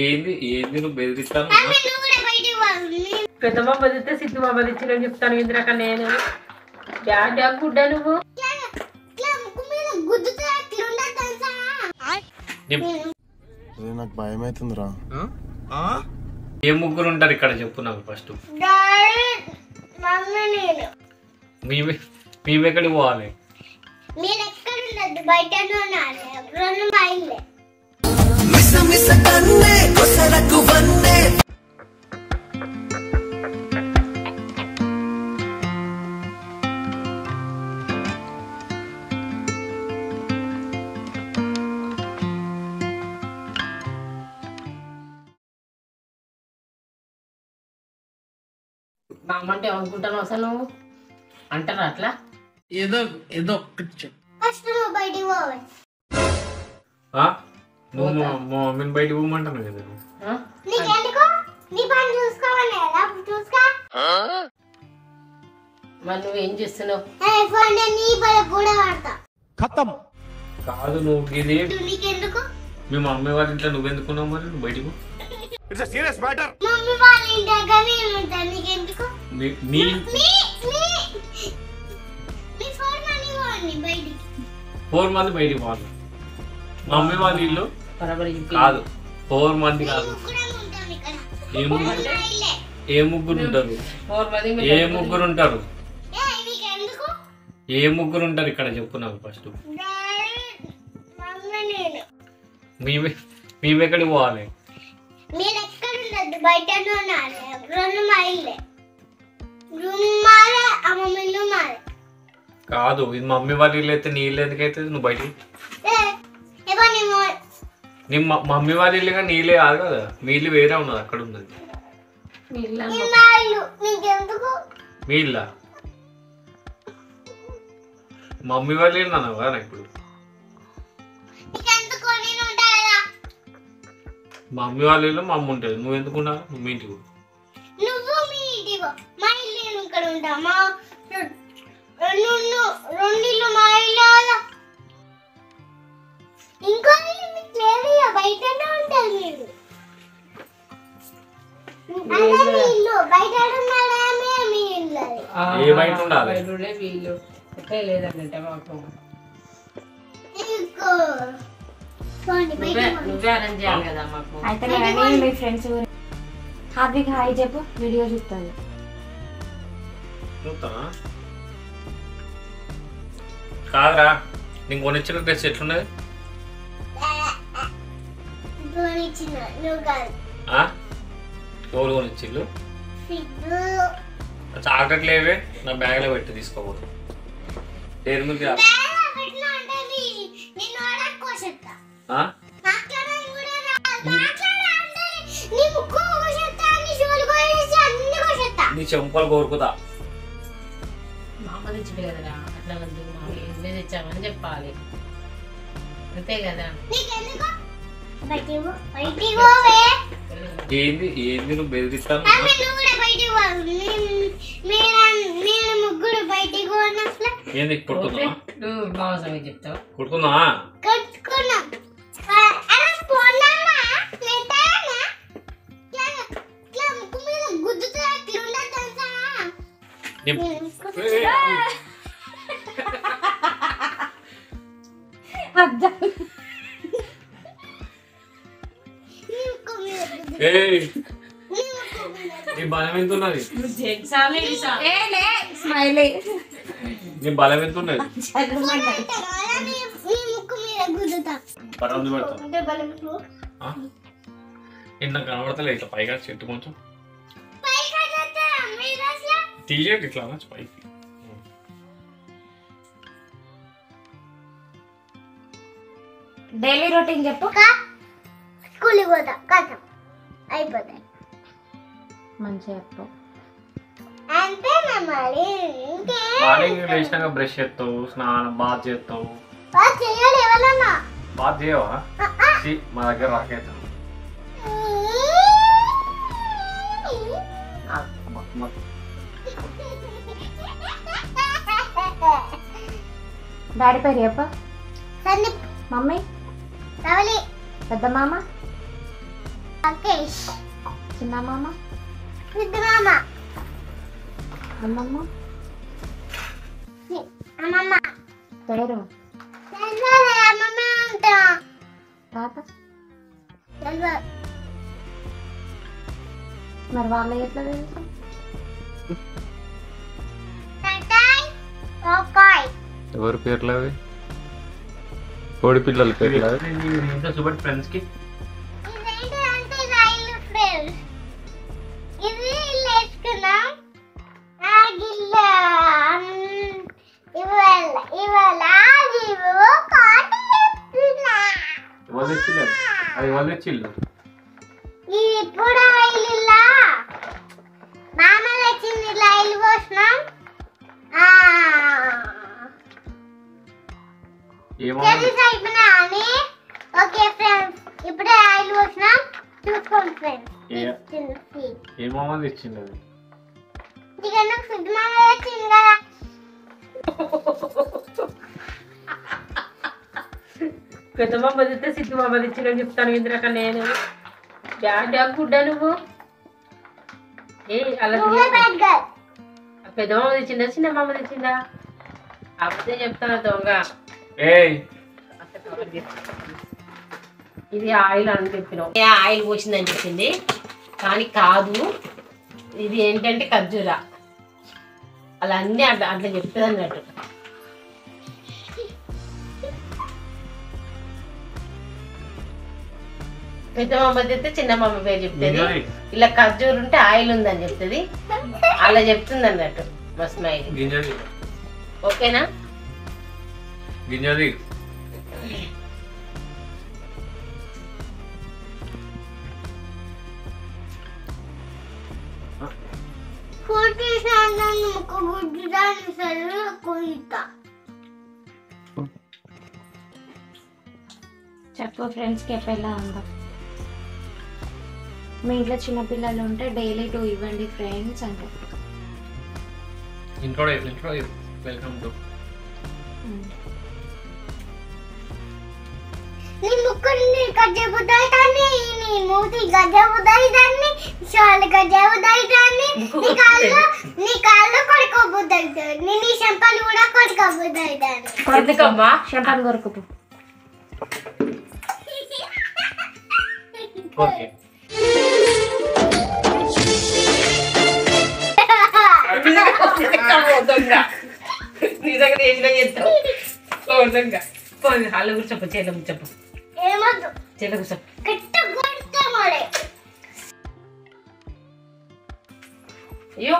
ఏంది ఏంది నువ్వు బెదిరిస్తాను? పెద్ద బాబు బదిలితే సిద్ధు బాబు బదిలించిన చెప్తాను ఇందిరాక నేను డాడీ గుడ్డ నువ్వు నాకు భయం అవుతుందిరా. ఏ ముగ్గురు ఉంటారు ఇక్కడ చెప్పు నాకు ఫస్ట్. మేమెక్కడికి పోవాలి? బామ్మంటే అనుకుంటాను అసలు నువ్వు అంటారా అట్లా? ఏదో ఏదో నువ్వు మా మమ్మీని బయటకు పోమంటాను కదా. మరి నువ్వేం చేస్తున్నావు? కాదు నువ్వు ఇది మీ మమ్మీ వాళ్ళ ఇంట్లో నువ్వెందుకున్నావు? మరి నువ్వు బయటకు ఫోర్ మంది బయటికి పోవాలి. మమ్మీ వాళ్ళ ఇల్లు కాదు, 4 మంది కాదు. ఏ ముగ్గురు ఉంటారు? ఏ ముగ్గురు ఉంటారు? ఏ ముగ్గురు ఉంటారు ఇక్కడ చెప్పు నాకు ఫస్ట్. మేమెక్కడికి పోవాలి? కాదు ఇది మమ్మీ వాళ్ళ ఇల్లు అయితే నీ ఇల్లు ఎందుకైతే నువ్వు బయటికి నీ మమ్మీ వాళ్ళ ఇల్లుగా నీ ఇల్లే కాదు కదా, మీ ఇల్లు వేరే ఉన్నది అక్కడ ఉన్నది. మీ ఇల్లా మమ్మీ వాళ్ళ ఇల్లు అన్నావు కదా ఇప్పుడు. మమ్మీ వాళ్ళ ఇల్లు మా అమ్మ ఉంటుంది, నువ్వు ఎందుకున్నావు? నువ్వు మీ ఇంటికి ఏ బయట ఉండాలి? లేదంటే మాకు నువ్వే అరేంజ్ చేయాలి కదా మాకు. అయితే మీ ఫ్రెండ్స్ హార్దిక్ హాయ్ చెప్పు, వీడియో చూస్తాను. కాదురా నీకు కొనిచ్చిన డ్రెస్ ఎట్లున్నది? ఎవరు కొనిచ్చిళ్ళు? చాక్లెట్లు ఏవే నా బ్యాగ్లో పెట్టి తీసుకోబోతు. డైరీ మిల్క్ నీ చెంపలు కోరుకుతా. మా అమ్మ తెచ్చింది కదరా, అట్లా తెచ్చామని చెప్పాలి అంతే కదా. ఏంది ఏంది నువ్వు బెదిరిస్తాను? ఏంది కొడుకున్నా? నువ్వు బాగా చెప్తావు. కొడుకున్నా నీ బలం ఎంత ఉన్నది? నీ బలం ఎంత ఉన్నది? నిన్న కనబడతలే ఇట్లా పైగా చెట్టు కొంచెం తీసేయండి ఇట్లా పైకి. డైలీ రొటీన్ చెప్పు. స్కూల్కి పోతా కథం అయిపోతాయి. మంచిగా చెప్పు. మార్నింగ్ లేచినాక బ్రష్ చేస్తావు, స్నానం బాత్ చేస్తావు. బాత్ చేయవా? మా దగ్గర రాకేద్దాం. డాడీ పేరు చెప్ప. మమ్మీ రవలి. పెద్ద మామ రాకేష్. చిన్న మామ పెద్ద మామ. అమ్మమ్మ అమ్మమ్మ. పేరు తెలియదు అమ్మమ్మ అంటా. తాత తెలియదు. మరి వాళ్ళ ఎట్లా తెలుసు? టాటాయ్ ఓకాయ్. ఎవరి పేర్లు అవి? కోడి పిల్లల పేర్లు అవి? ఇంట్లో చూపటి ఫ్రెండ్స్ కి ఇదేంటంటే రైలు ఫ్రెండ్స్. ఇది ఇల్లు వేసుకున్నాం. ఆగిల్లా ఇవాళ జీవు కాటి చెప్తున్నా. ఎవరు తెచ్చిల్లు? అది ఎవరు తెచ్చిల్లు? ఇది ఇప్పుడు రైలులా మామ వచ్చింది. రైలు పోసినాం. అయిపోయినా అని. ఓకే ఫ్రెండ్స్, ఇప్పుడే రైలు పోసినాం. చూసుకోండి ఫ్రెండ్స్. ఏ మామ తెచ్చింది అది? చికెన్ ఫుడ్ మామ వచ్చింది కదా. పెద్ద మామ తెస్తే సిద్ధు మామ తెచ్చిరని చెప్తాను ఇంద్రక నేను. డాగ్ గుడ్డ నువ్వు ఏ అలా పెద్ద మామ తెచ్చిందా చిన్న మామ తెచ్చిందా? అప్పుడే చెప్తాను దొంగ. ఇది ఆయిల్ అని చెప్పినావు. ఆయిల్ పోసిందని చెప్పింది కానీ కాదు. ఇది ఏంటంటే ఖర్జూరా. అలా అన్నీ అట్లా అట్లా చెప్తుంది అన్నట్టు. పెద్ద మామ చెప్తే చిన్న మామ పేరు చెప్తుంది. ఇలా ఖర్జూరు ఉంటే ఆయిల్ ఉందని చెప్తుంది. అలా చెప్తుంది అన్నట్టు మా స్మైల్. ఓకేనా? గింజది చెప్పు ఫ్రెండ్స్కి ఎప్పుడెలా ఉందో. మీ ఇంట్లో చిన్నపిల్లలు ఉంటే డైలీ 2 ఇవ్వండి ఫ్రెండ్స్ అంటే. Intro welcome to. నీ ముక్కుని గజ్జబుదాయి దాన్ని, నీ మూతి గజ్జబుదాయి దాన్ని, షాల్ గజ్జబుదాయి దాన్ని, నీ కాళ్ళు కొడుకోబుదాయి దాన్ని, నీ చెంపలు కూడా కొడుకోబుదాయి దాన్ని. ఎందుకమ్మా షంపాన్ కొరుకుతూ ఓకే నిజంగా చేసిన చెప్తావు దొంగ. హాల్లో కూర్చోప్పు, చేలో కూర్చోప్పు, ఏమొద్దు చేలో కూర్చో. గట్టి కొడతా మరి. అయ్యో